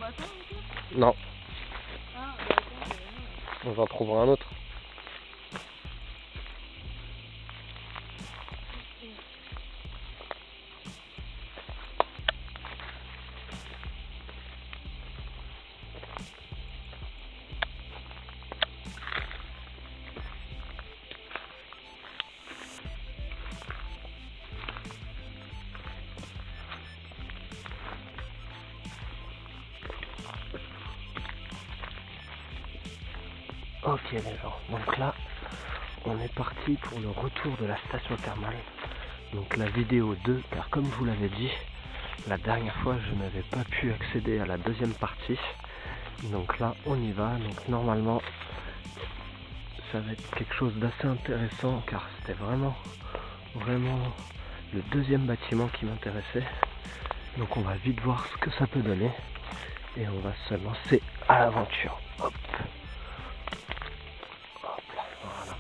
bateau aussi? Non. Ah, bah attends, On va en trouver un autre. Ok les gens, donc là on est parti pour le retour de la station thermale. Donc la vidéo 2, car comme je vous l'avais dit, la dernière fois je n'avais pas pu accéder à la deuxième partie. Donc là on y va, donc normalement ça va être quelque chose d'assez intéressant car c'était vraiment le deuxième bâtiment qui m'intéressait. Donc on va vite voir ce que ça peut donner et on va se lancer à l'aventure. Hop. Hop là, voilà.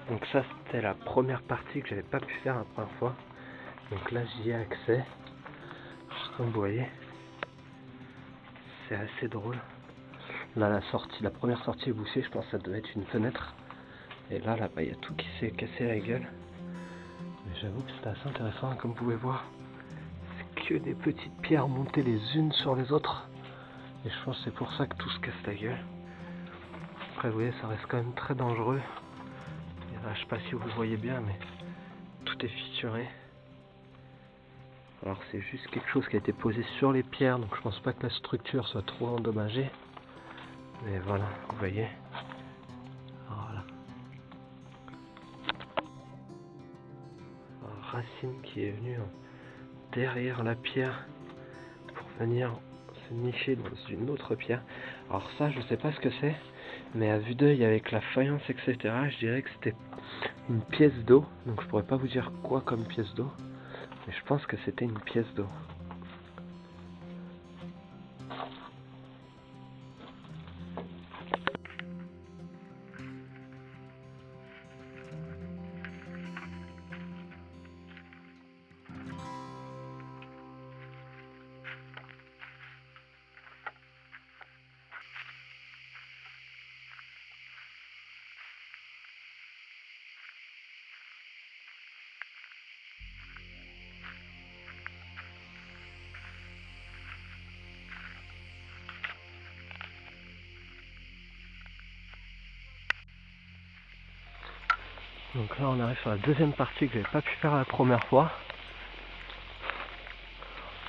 Donc ça c'était la première partie que j'avais pas pu faire la première fois. Donc là j'y ai accès. Comme vous voyez, c'est assez drôle. Là la première sortie est bouchée, je pense que ça devait être une fenêtre. Et là il y a tout qui s'est cassé la gueule. Mais j'avoue que c'était assez intéressant, comme vous pouvez voir. C'est que des petites pierres montées les unes sur les autres. Et je pense que c'est pour ça que tout se casse la gueule. Après vous voyez, ça reste quand même très dangereux. Et là, je sais pas si vous le voyez bien, mais tout est fissuré. Alors c'est juste quelque chose qui a été posé sur les pierres, donc je pense pas que la structure soit trop endommagée. Mais voilà, vous voyez. Voilà. Alors, Racine qui est venue derrière la pierre pour venir se nicher dans une autre pierre. Alors ça, je sais pas ce que c'est, mais à vue d'œil avec la faïence, etc., je dirais que c'était une pièce d'eau. Donc je pourrais pas vous dire quoi comme pièce d'eau, mais je pense que c'était une pièce d'eau. Donc là on arrive sur la deuxième partie que j'avais pas pu faire la première fois.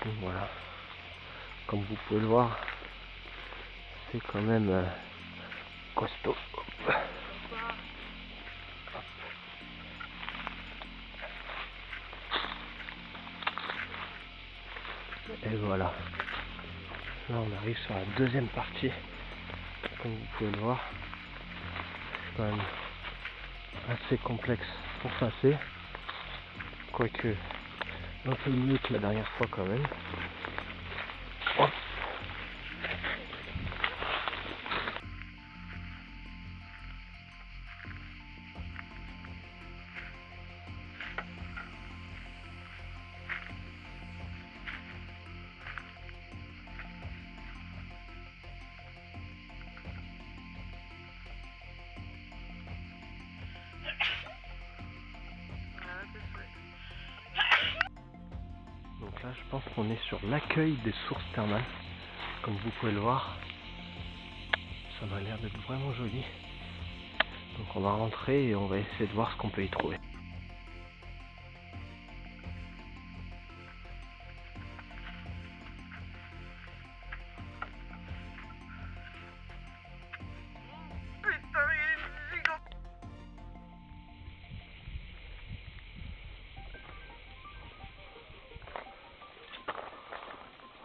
Donc voilà, comme vous pouvez le voir, c'est quand même costaud. Et voilà, là on arrive sur la deuxième partie, comme vous pouvez le voir. C'est quand même assez complexe pour passer, quoique un peu mieux que la dernière fois quand même. Hop. Donc là je pense qu'on est sur l'accueil des sources thermales, comme vous pouvez le voir. Ça m'a l'air d'être vraiment joli. Donc on va rentrer et on va essayer de voir ce qu'on peut y trouver.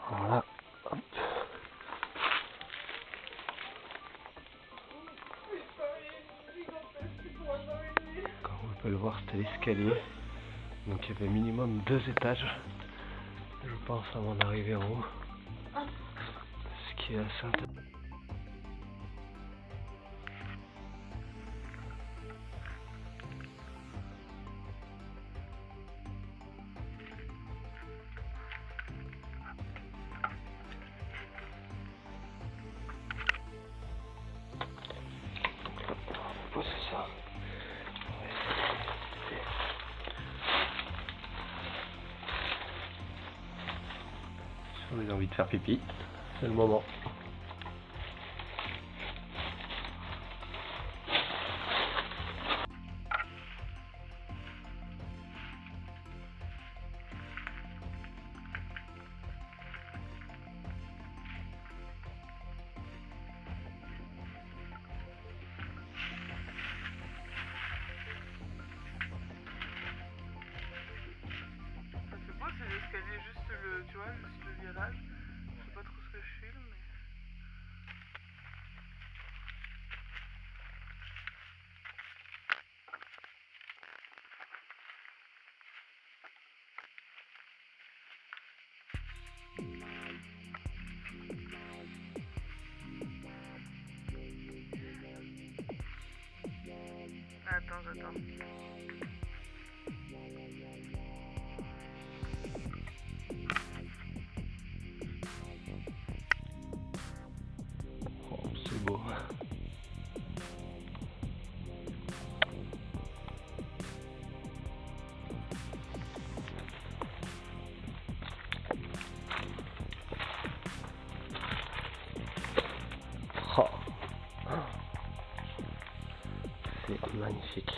Voilà. Hop. Comme vous pouvez le voir, c'était l'escalier. Donc il y avait minimum 2 étages, je pense, avant d'arriver en haut. Ce qui est assez intéressant. C'est ça. Si vous avez envie de faire pipi, c'est le moment. C'est l'escalier, juste le, tu vois, juste le virage. Je sais pas trop ce que je filme, mais... Attends, j'attends. Oh, c'est beau. Oh. C'est magnifique.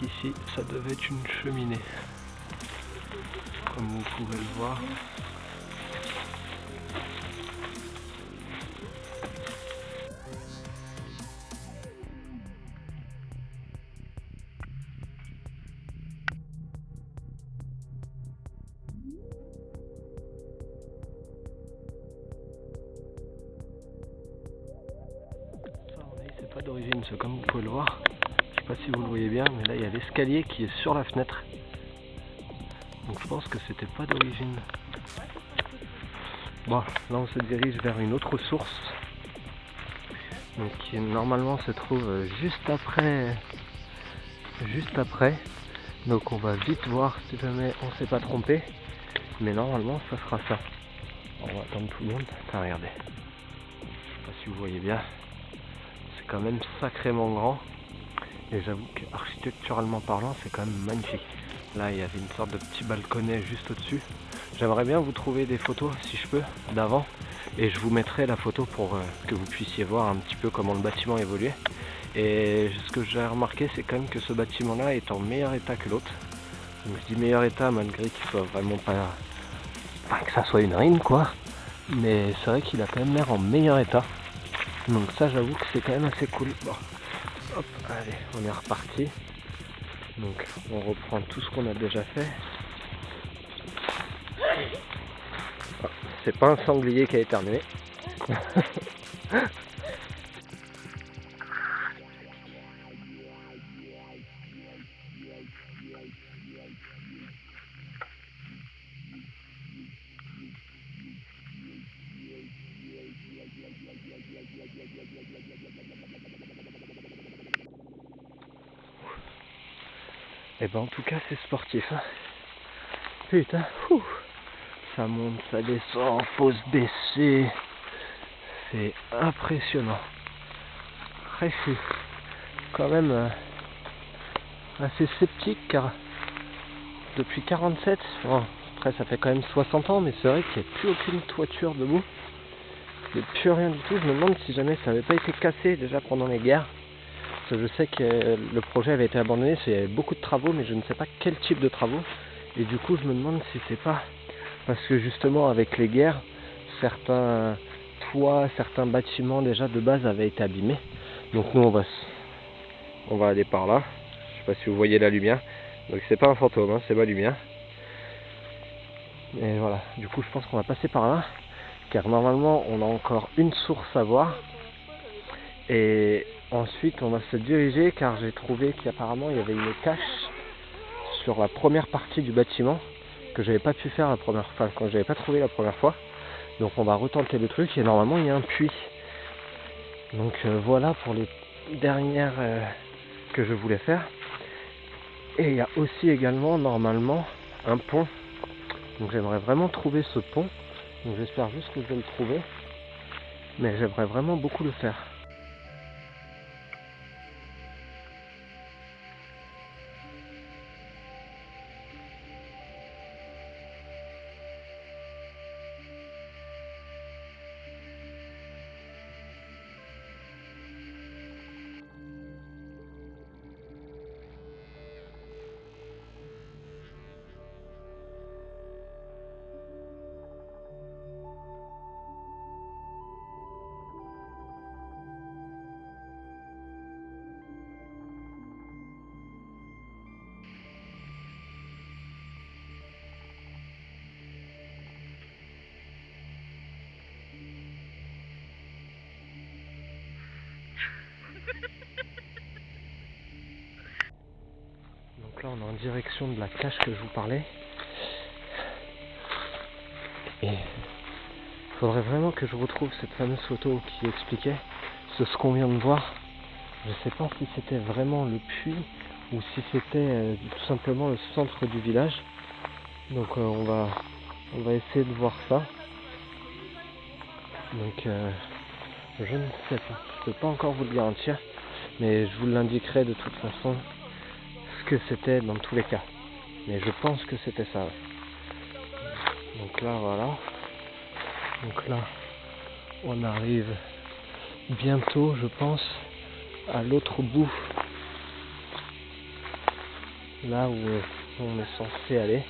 Ici, ça devait être une cheminée, comme vous pouvez le voir. Ça, c'est pas d'origine, c'est comme vous pouvez le voir. Je sais pas si vous le voyez bien, mais là il y a l'escalier qui est sur la fenêtre. Donc je pense que c'était pas d'origine. Bon, là on se dirige vers une autre source. Donc qui normalement se trouve juste après. Donc on va vite voir si jamais on s'est pas trompé. Mais normalement ça sera ça. On va attendre tout le monde. Enfin, regardez. Je sais pas si vous voyez bien. C'est quand même sacrément grand. Et j'avoue qu'architecturalement parlant, c'est quand même magnifique. Là, il y avait une sorte de petit balconnet juste au-dessus. J'aimerais bien vous trouver des photos, si je peux, d'avant. Et je vous mettrai la photo pour que vous puissiez voir un petit peu comment le bâtiment évoluait. Et ce que j'ai remarqué, c'est quand même que ce bâtiment-là est en meilleur état que l'autre. Donc je dis meilleur état malgré qu'il soit vraiment pas... Enfin, que ça soit une ruine, quoi. Mais c'est vrai qu'il a quand même l'air en meilleur état. Donc ça, j'avoue que c'est quand même assez cool. Bon. Hop, allez, on est reparti. Donc on reprend tout ce qu'on a déjà fait. Ah, c'est pas un sanglier qui a éternué. Et ben en tout cas c'est sportif, hein. Putain, ça monte, ça descend, faut se baisser. C'est impressionnant. Après je suis quand même assez sceptique car depuis 47, bon, après ça fait quand même 60 ans, mais c'est vrai qu'il n'y a plus aucune toiture debout. Il n'y a plus rien du tout. Je me demande si jamais ça n'avait pas été cassé déjà pendant les guerres. Je sais que le projet avait été abandonné, il y avait beaucoup de travaux, mais je ne sais pas quel type de travaux. Et du coup, je me demande si c'est pas parce que justement, avec les guerres, certains toits, certains bâtiments déjà de base avaient été abîmés. Donc nous, on va aller par là. Je sais pas si vous voyez la lumière. Donc c'est pas un fantôme, hein, c'est ma lumière. Et voilà. Du coup, je pense qu'on va passer par là, car normalement, on a encore une source à voir. Et ensuite on va se diriger car j'ai trouvé qu'apparemment il y avait une cache sur la première partie du bâtiment que j'avais pas pu faire la première fois, quand j'avais pas trouvé la première fois. Donc on va retenter le truc et normalement il y a un puits. Donc voilà pour les dernières que je voulais faire. Et il y a aussi également normalement un pont. Donc j'aimerais vraiment trouver ce pont. Donc j'espère juste que je vais le trouver. Mais j'aimerais vraiment beaucoup le faire. Donc là on est en direction de la cache que je vous parlais. Et il faudrait vraiment que je retrouve cette fameuse photo qui expliquait ce qu'on vient de voir. Je ne sais pas si c'était vraiment le puits ou si c'était tout simplement le centre du village. Donc on va essayer de voir ça. Donc je ne sais pas. Je ne peux pas encore vous le dire entier, mais je vous l'indiquerai de toute façon ce que c'était dans tous les cas. Mais je pense que c'était ça. Donc là voilà. Donc là on arrive bientôt, je pense, à l'autre bout. Là où on est censé aller.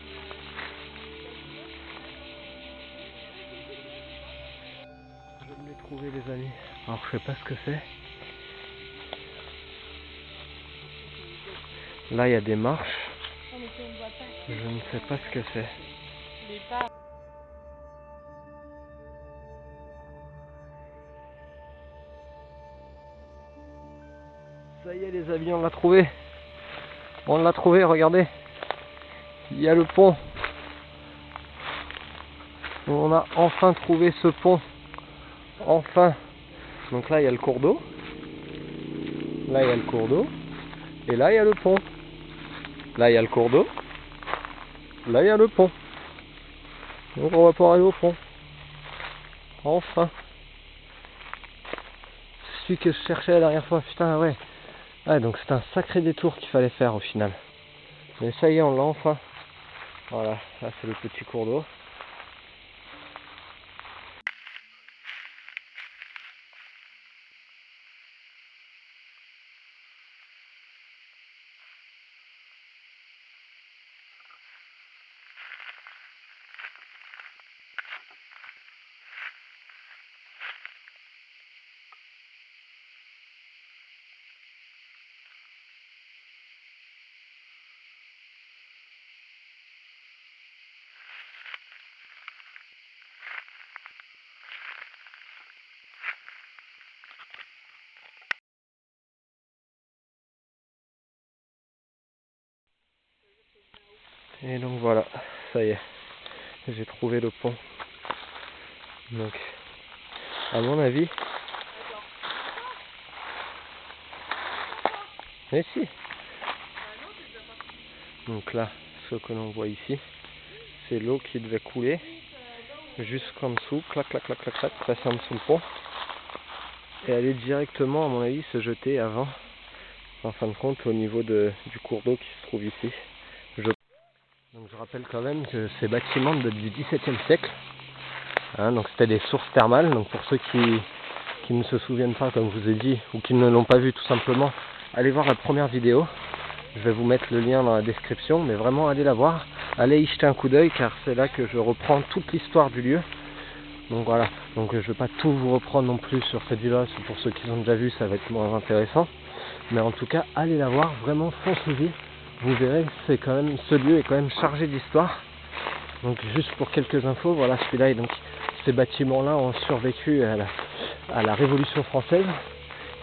Je l'ai trouvé les amis. Alors je sais pas ce que c'est. Là il y a des marches. Je ne sais pas ce que c'est. Ça y est les amis, on l'a trouvé. On l'a trouvé, regardez. Il y a le pont. On a enfin trouvé ce pont. Enfin. Donc là il y a le cours d'eau. Là il y a le cours d'eau. Et là il y a le pont. Là il y a le cours d'eau. Là il y a le pont. Donc on va pouvoir aller au pont. Enfin. C'est celui que je cherchais la dernière fois, putain ouais. Ouais, donc c'est un sacré détour qu'il fallait faire au final. Mais ça y est, on l'a enfin. Voilà, là c'est le petit cours d'eau. Et donc voilà, ça y est, j'ai trouvé le pont. Donc, à mon avis... Mais si. Donc là, ce que l'on voit ici, c'est l'eau qui devait couler jusqu'en dessous, clac, clac, clac, clac, clac, passer en dessous le pont. Et aller directement, à mon avis, se jeter avant, en fin de compte, au niveau du cours d'eau qui se trouve ici. Donc je rappelle quand même que ces bâtiments datent du XVIIe siècle. Hein, donc c'était des sources thermales. Donc pour ceux qui ne se souviennent pas, comme je vous ai dit, ou qui ne l'ont pas vu tout simplement, allez voir la première vidéo. Je vais vous mettre le lien dans la description, mais vraiment allez la voir. Allez y jeter un coup d'œil car c'est là que je reprends toute l'histoire du lieu. Donc voilà, donc je ne vais pas tout vous reprendre non plus sur cette vidéo, pour ceux qui l'ont déjà vu ça va être moins intéressant. Mais en tout cas, allez la voir, vraiment foncez-y. Vous verrez que c'est quand même, ce lieu est quand même chargé d'histoire. Donc juste pour quelques infos, voilà celui-là, donc ces bâtiments-là ont survécu à la Révolution française,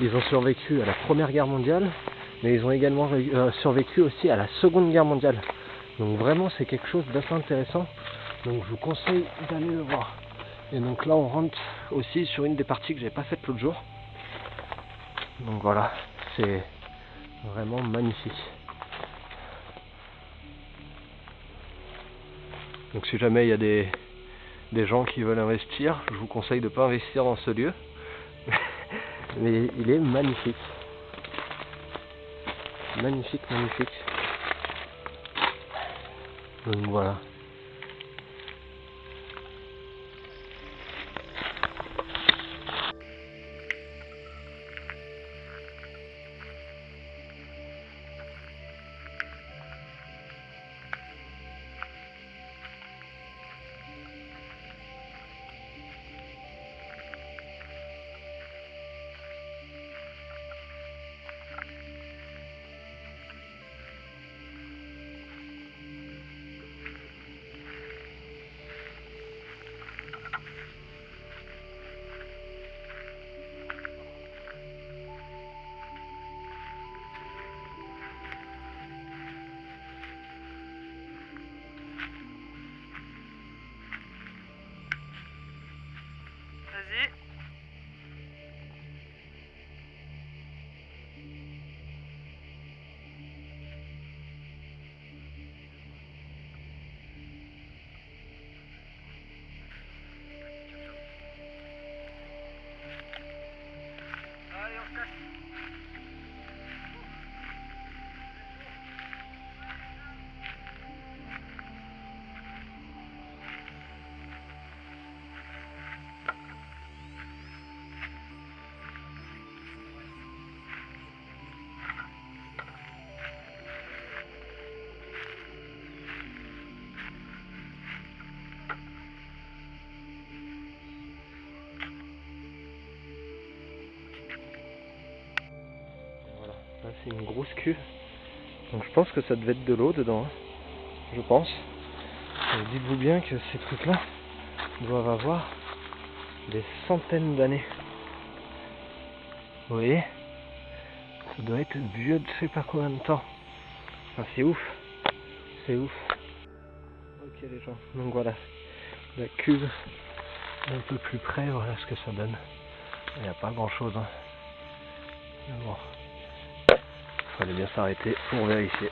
ils ont survécu à la Première Guerre mondiale, mais ils ont également survécu aussi à la Seconde Guerre mondiale. Donc vraiment c'est quelque chose d'assez intéressant, donc je vous conseille d'aller le voir. Et donc là on rentre aussi sur une des parties que j'avais pas faites l'autre jour. Donc voilà, c'est vraiment magnifique. Donc si jamais il y a des gens qui veulent investir, je vous conseille de ne pas investir dans ce lieu. Mais il est magnifique. Magnifique, magnifique. Donc voilà. Vas-y. Allez, on se casse. Voilà, là c'est une grosse cuve. Donc je pense que ça devait être de l'eau dedans, hein. Je pense. Et dites-vous bien que ces trucs-là doivent avoir des centaines d'années. Vous voyez? Ça doit être vieux de je sais pas combien de temps. Enfin, c'est ouf. C'est ouf. Ok les gens, donc voilà. La cuve un peu plus près, voilà ce que ça donne. Il n'y a pas grand chose, hein. Mais bon, il fallait bien s'arrêter pour vérifier.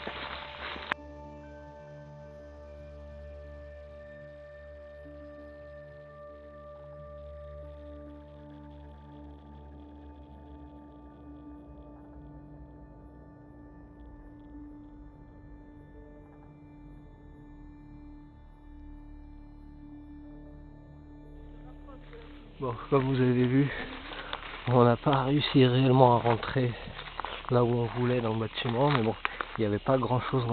Bon, comme vous avez vu, on n'a pas réussi réellement à rentrer là où on voulait dans le bâtiment, mais bon, il n'y avait pas grand chose.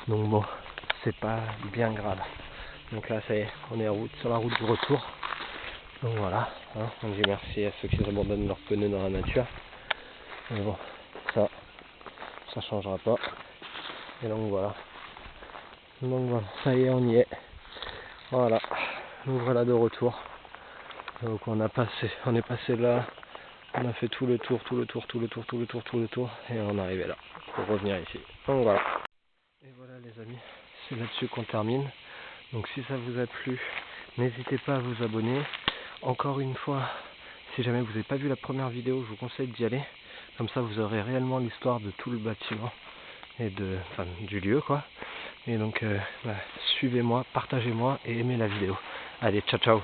Donc bon, c'est pas bien grave. Donc là, ça y est, on est sur la route du retour. Donc voilà, hein, on dit merci à ceux qui abandonnent leurs pneus dans la nature. Mais bon, ça changera pas. Et donc voilà. Ça y est, on y est. Voilà, nous voilà de retour. Donc on est passé là, on a fait tout le tour, et on est arrivé là, pour revenir ici. Donc voilà. Et voilà les amis, c'est là-dessus qu'on termine. Donc si ça vous a plu, n'hésitez pas à vous abonner. Encore une fois, si jamais vous n'avez pas vu la première vidéo, je vous conseille d'y aller. Comme ça vous aurez réellement l'histoire de tout le bâtiment et du lieu quoi. Et donc suivez-moi, partagez-moi et aimez la vidéo. Allez, ciao ciao.